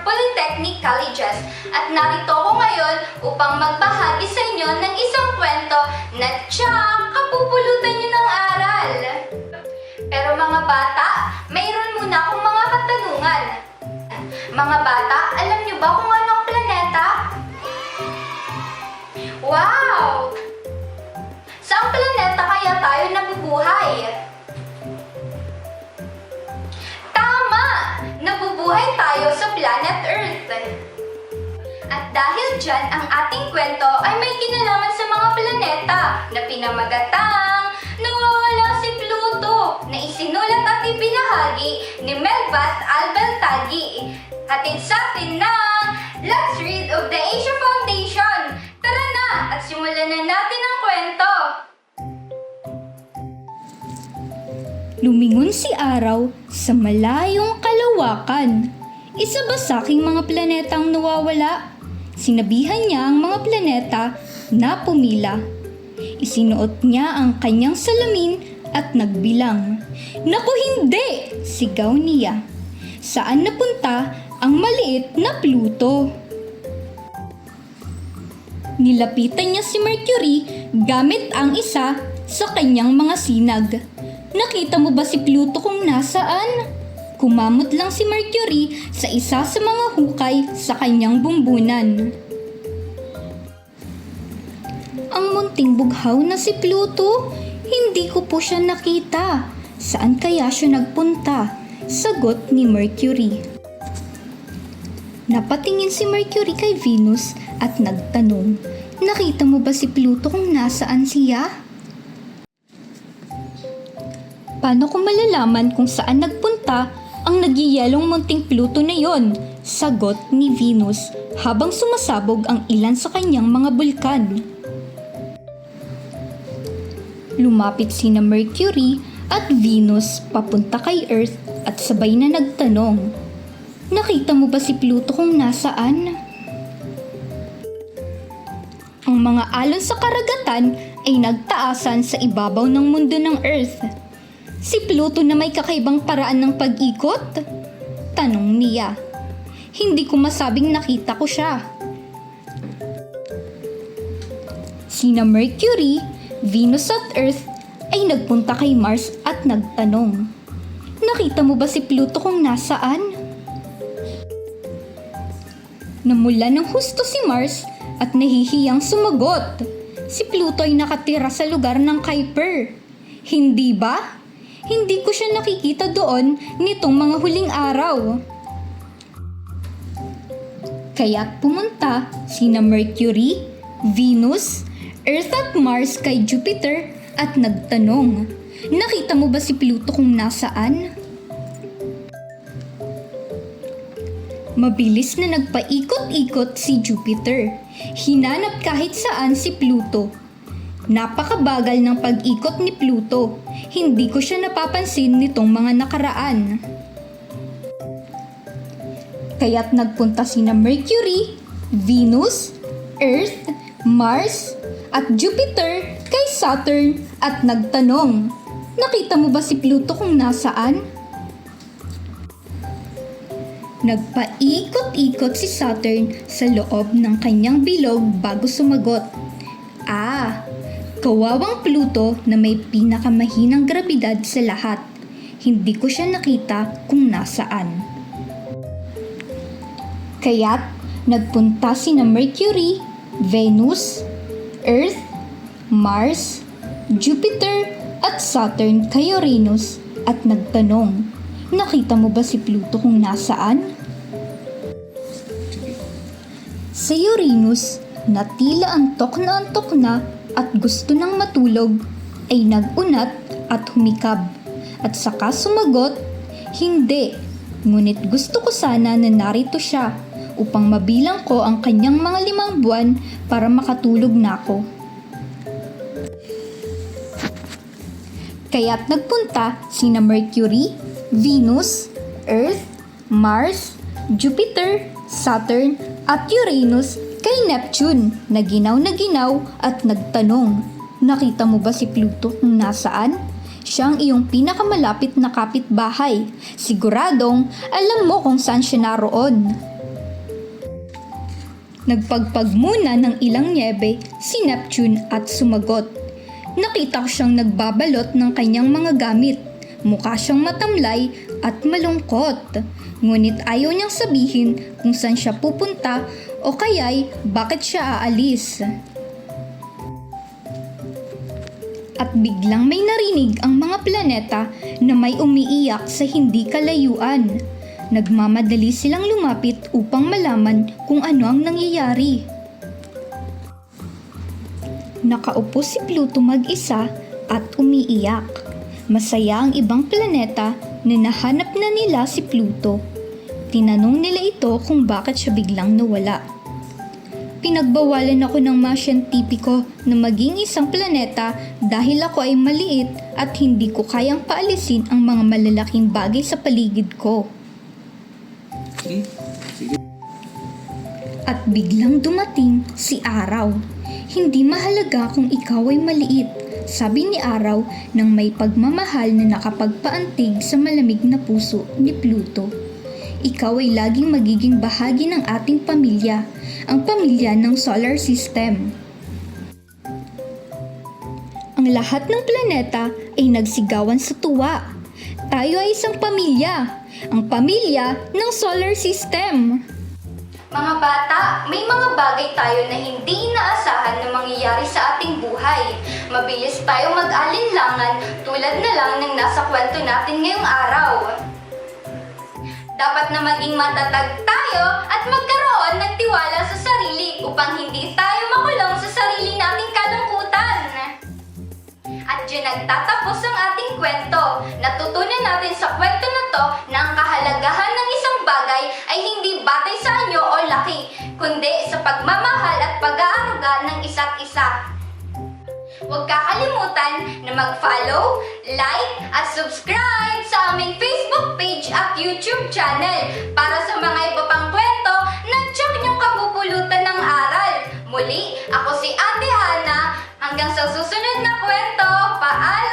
Polytechnic Colleges at narito ako ngayon upang magbahagi sa inyo ng isang kwento na tiyak kapupulutan nyo ng aral. Pero mga bata, mayroon muna akong mga katanungan. Mga bata, alam nyo ba kung ano ang planeta? Wow! Saang planeta kaya tayo nabubuhay? Tama! Nabubuhay tayo sa planet Earth. At dahil dyan, ang ating kwento ay may kinalaman sa mga planeta na pinamagatang nawawala si Pluto na isinulat at ibinahagi ni Melbat Albeltagi. Hatid sa atin ng Let's Read of the Asia Foundation. Tara na at simulan na natin ang kwento. Lumingon si araw sa malayong kalawakan. Isa ba sa aking mga planetang nawawala? Sinabihan niya ang mga planeta na pumila. Isinuot niya ang kanyang salamin at nagbilang. Naku, hindi! Sigaw niya. Saan napunta ang maliit na Pluto? Nilapitan niya si Mercury gamit ang isa sa kanyang mga sinag. Nakita mo ba si Pluto kung nasaan? Kumamot lang si Mercury sa isa sa mga hukay sa kanyang bumbunan. Ang munting bughaw na si Pluto, hindi ko po siya nakita. Saan kaya siya nagpunta? Sagot ni Mercury. Napatingin si Mercury kay Venus at nagtanong, nakita mo ba si Pluto kung nasaan siya? Paano ko malalaman kung saan nagpunta ang nagyayelong munting Pluto na yon? Sagot ni Venus habang sumasabog ang ilan sa kanyang mga bulkan. Lumapit sina Mercury at Venus papunta kay Earth at sabay na nagtanong, nakita mo ba si Pluto kung nasaan? Ang mga alon sa karagatan ay nagtaasan sa ibabaw ng mundo ng Earth. Si Pluto na may kakaibang paraan ng pag-ikot? Tanong niya. Hindi ko masabing nakita ko siya. Sina Mercury, Venus at Earth ay nagpunta kay Mars at nagtanong, nakita mo ba si Pluto kung nasaan? Namula ng husto si Mars at nahihiyang sumagot. Si Pluto ay nakatira sa lugar ng Kuiper. Hindi ba? Hindi ko siya nakikita doon nitong mga huling araw. Kaya't pumunta sina Mercury, Venus, Earth at Mars kay Jupiter at nagtanong, nakita mo ba si Pluto kung nasaan? Mabilis na nagpaikot-ikot si Jupiter. Hinanap kahit saan si Pluto. Napakabagal ng pag-ikot ni Pluto. Hindi ko siya napapansin nitong mga nakaraan. Kaya't nagpunta sina Mercury, Venus, Earth, Mars, at Jupiter kay Saturn at nagtanong, nakita mo ba si Pluto kung nasaan? Nagpaikot-ikot si Saturn sa loob ng kanyang bilog bago sumagot. Kawawang Pluto na may pinakamahinang grabidad sa lahat. Hindi ko siya nakita kung nasaan. Kaya't nagpunta sina Mercury, Venus, Earth, Mars, Jupiter at Saturn kay Uranus at nagtanong, nakita mo ba si Pluto kung nasaan? Sa Uranus na tila antok na at gusto nang matulog ay nagunat at humikab at saka sumagot, hindi, ngunit gusto ko sana na narito siya upang mabilang ko ang kanyang mga 5 buwan para makatulog na ako. Kaya't nagpunta sina Mercury, Venus, Earth, Mars, Jupiter, Saturn at Uranus kay Neptune na ginaw at nagtanong, nakita mo ba si Pluto kung nasaan? Siya ang iyong pinakamalapit na kapitbahay. Siguradong alam mo kung saan siya naroon. Nagpagpag muna ng ilang nyebe si Neptune at sumagot. Nakita ko siyang nagbabalot ng kanyang mga gamit. Mukha siyang matamlay at malungkot. Ngunit ayaw niyang sabihin kung saan siya pupunta o kaya'y bakit siya aalis. At biglang may narinig ang mga planeta na may umiiyak sa hindi kalayuan. Nagmamadali silang lumapit upang malaman kung ano ang nangyayari. Nakaupo si Pluto mag-isa at umiiyak. Masaya ang ibang planeta na nahanap na nila si Pluto. Tinanong nila ito kung bakit siya biglang nawala. Pinagbawalan ako ng mga siyentipiko na maging isang planeta dahil ako ay maliit at hindi ko kayang paalisin ang mga malalaking bagay sa paligid ko. At biglang dumating si Araw. Hindi mahalaga kung ikaw ay maliit, sabi ni Araw nang may pagmamahal na nakapagpaantig sa malamig na puso ni Pluto. Ikaw ay laging magiging bahagi ng ating pamilya, ang pamilya ng solar system. Ang lahat ng planeta ay nagsigawan sa tuwa. Tayo ay isang pamilya, ang pamilya ng solar system. Mga bata, may mga bagay tayo na hindi inaasahan na mangyayari sa ating buhay. Mabilis tayo mag-alinlangan tulad na lang ng nasa kwento natin ngayong araw. Dapat na maging matatag tayo at magkaroon ng tiwala sa sarili upang hindi tayo makulong sa sarili nating kalungkutan. At dyan nagtatapos ang ating kwento. Natutunan natin sa kwento na to na ang kahalagahan ng isang bagay ay hindi batay sa anyo o laki, kundi sa pagmamahal at pag-aaruga ng isa't isa. Huwag kakalimutan na mag-follow, like, at subscribe sa aming Facebook page at YouTube channel para sa mga iba pang kwento na tiyak niyong kapupulutan ng aral. Muli, ako si Ate Hana. Hanggang sa susunod na kwento, paalam!